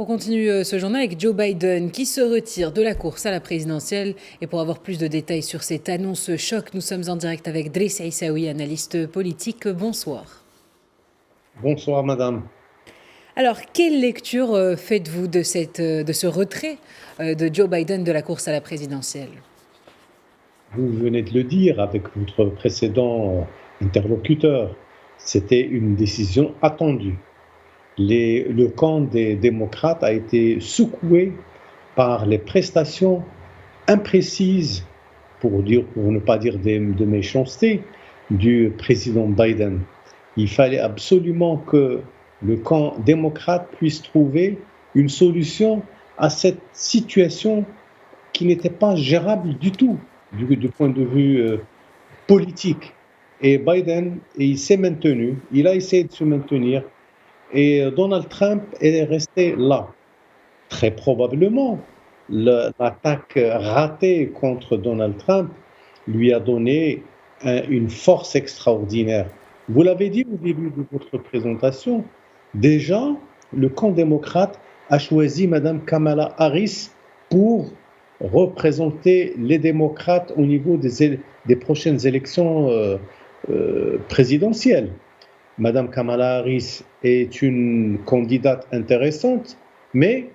On continue ce journal avec Joe Biden qui se retire de la course à la présidentielle. Et pour avoir plus de détails sur cette annonce choc, nous sommes en direct avec Driss Aissaoui, analyste politique. Bonsoir. Bonsoir madame. Alors, quelle lecture faites-vous de ce retrait de Joe Biden de la course à la présidentielle? Vous venez de le dire avec votre précédent interlocuteur, c'était une décision attendue. Le camp des démocrates a été secoué par les prestations imprécises, pour ne pas dire de méchanceté, du président Biden. Il fallait absolument que le camp démocrate puisse trouver une solution à cette situation qui n'était pas gérable du tout du point de vue politique. Et Biden, il s'est maintenu, il a essayé de se maintenir, et Donald Trump est resté là. Très probablement, l'attaque ratée contre Donald Trump lui a donné une force extraordinaire. Vous l'avez dit au début de votre présentation, déjà, le camp démocrate a choisi Mme Kamala Harris pour représenter les démocrates au niveau des prochaines élections présidentielles. Mme Kamala Harris est une candidate intéressante, mais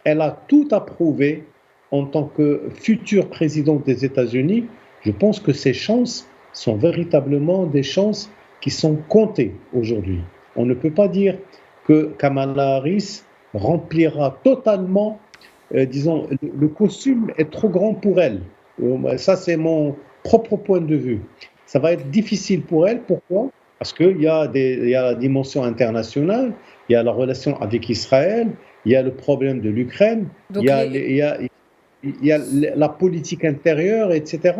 elle a tout à prouver en tant que future présidente des États-Unis. Je pense que ses chances sont véritablement des chances qui sont comptées aujourd'hui. On ne peut pas dire que Kamala Harris remplira totalement, disons, le costume est trop grand pour elle. Ça, c'est mon propre point de vue. Ça va être difficile pour elle. Pourquoi ? Parce qu'il y a la dimension internationale, il y a la relation avec Israël, il y a le problème de l'Ukraine, il y a la politique intérieure, etc.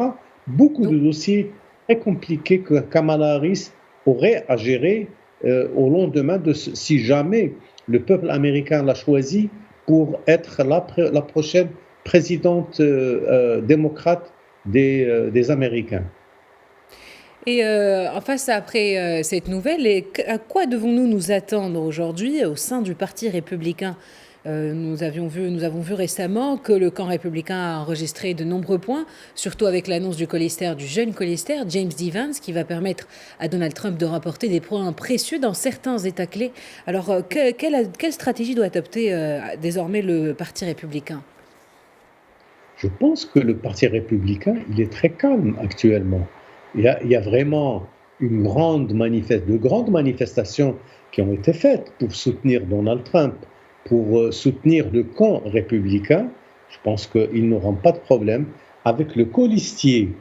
Beaucoup de dossiers très compliqués que Kamala Harris aurait à gérer au lendemain si jamais le peuple américain l'a choisi pour être la prochaine présidente démocrate des Américains. Et face après cette nouvelle, à quoi devons-nous nous attendre aujourd'hui au sein du Parti républicain? Nous avons vu récemment que le camp républicain a enregistré de nombreux points, surtout avec l'annonce du jeune colistaire James Evans, qui va permettre à Donald Trump de rapporter des points précieux dans certains États clés. Alors, quelle stratégie doit adopter désormais le Parti républicain? Je pense que le Parti républicain, il est très calme actuellement. Il y a vraiment de grandes manifestations qui ont été faites pour soutenir Donald Trump, pour soutenir le camp républicain. Je pense qu'ils n'auront pas de problème. Avec le colistier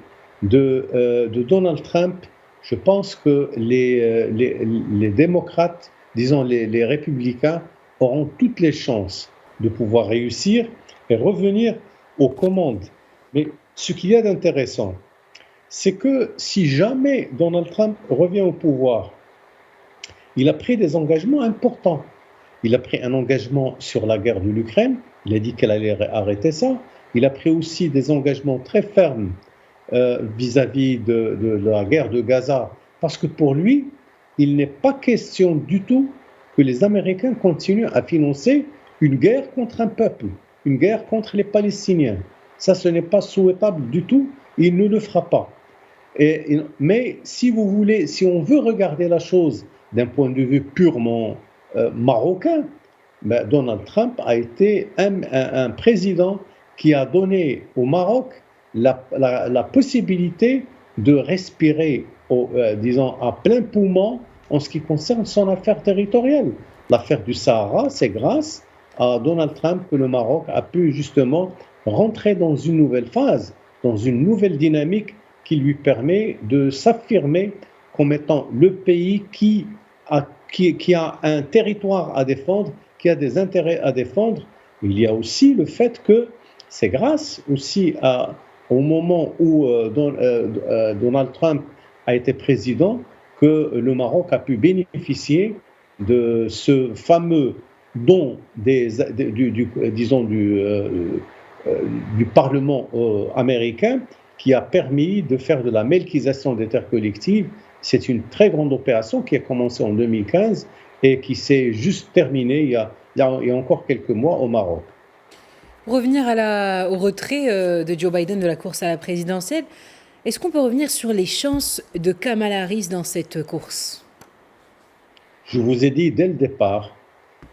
de Donald Trump, je pense que les démocrates, disons les républicains, auront toutes les chances de pouvoir réussir et revenir aux commandes. Mais ce qu'il y a d'intéressant, c'est que si jamais Donald Trump revient au pouvoir, il a pris des engagements importants. Il a pris un engagement sur la guerre de l'Ukraine, il a dit qu'elle allait arrêter ça. Il a pris aussi des engagements très fermes vis-à-vis de la guerre de Gaza, parce que pour lui, il n'est pas question du tout que les Américains continuent à financer une guerre contre un peuple, une guerre contre les Palestiniens. Ça, ce n'est pas souhaitable du tout, il ne le fera pas. Mais si on veut regarder la chose d'un point de vue purement marocain, Donald Trump a été un président qui a donné au Maroc la possibilité de respirer, disons, à plein poumon en ce qui concerne son affaire territoriale. L'affaire du Sahara, c'est grâce à Donald Trump que le Maroc a pu justement rentrer dans une nouvelle phase, dans une nouvelle dynamique qui lui permet de s'affirmer comme étant le pays qui a un territoire à défendre, qui a des intérêts à défendre. Il y a aussi le fait que c'est grâce aussi au moment où Donald Trump a été président que le Maroc a pu bénéficier de ce fameux don du Parlement américain qui a permis de faire de la melkisation des terres collectives c'est une très grande opération qui a commencé en 2015 et qui s'est juste terminée il y a encore quelques mois au Maroc. Pour revenir au retrait de Joe Biden de la course à la présidentielle, est-ce qu'on peut revenir sur les chances de Kamala Harris dans cette course? Je vous ai dit dès le départ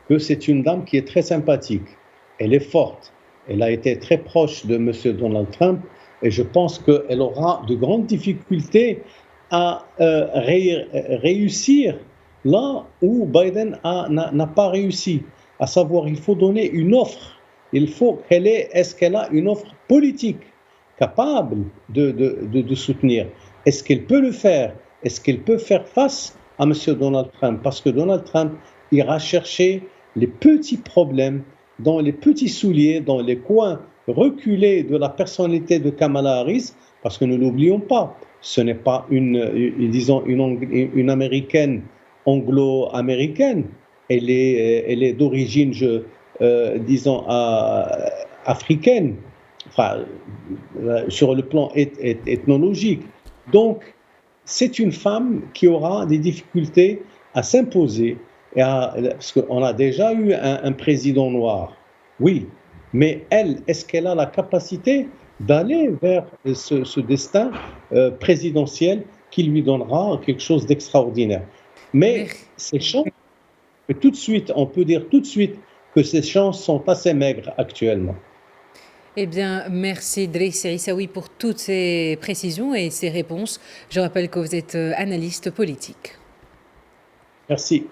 que c'est une dame qui est très sympathique. Elle est forte. Elle a été très proche de M. Donald Trump et je pense qu'elle aura de grandes difficultés à réussir là où Biden n'a pas réussi. À savoir, il faut donner une offre. Est-ce qu'elle a une offre politique capable de soutenir? Est-ce qu'elle peut le faire? Est-ce qu'elle peut faire face à M. Donald Trump? Parce que Donald Trump ira chercher les petits problèmes dans les petits souliers, dans les coins reculés de la personnalité de Kamala Harris, parce que ne l'oublions pas, ce n'est pas une américaine anglo-américaine, elle est d'origine, africaine, enfin, sur le plan ethnologique. Donc, c'est une femme qui aura des difficultés à s'imposer, parce qu'on a déjà eu un président noir, oui, mais elle, est-ce qu'elle a la capacité d'aller vers ce destin présidentiel qui lui donnera quelque chose d'extraordinaire? Mais ces chances, tout de suite, on peut dire tout de suite que ces chances sont assez maigres actuellement. Eh bien, merci Driss Aissaoui pour toutes ces précisions et ces réponses. Je rappelle que vous êtes analyste politique. Merci.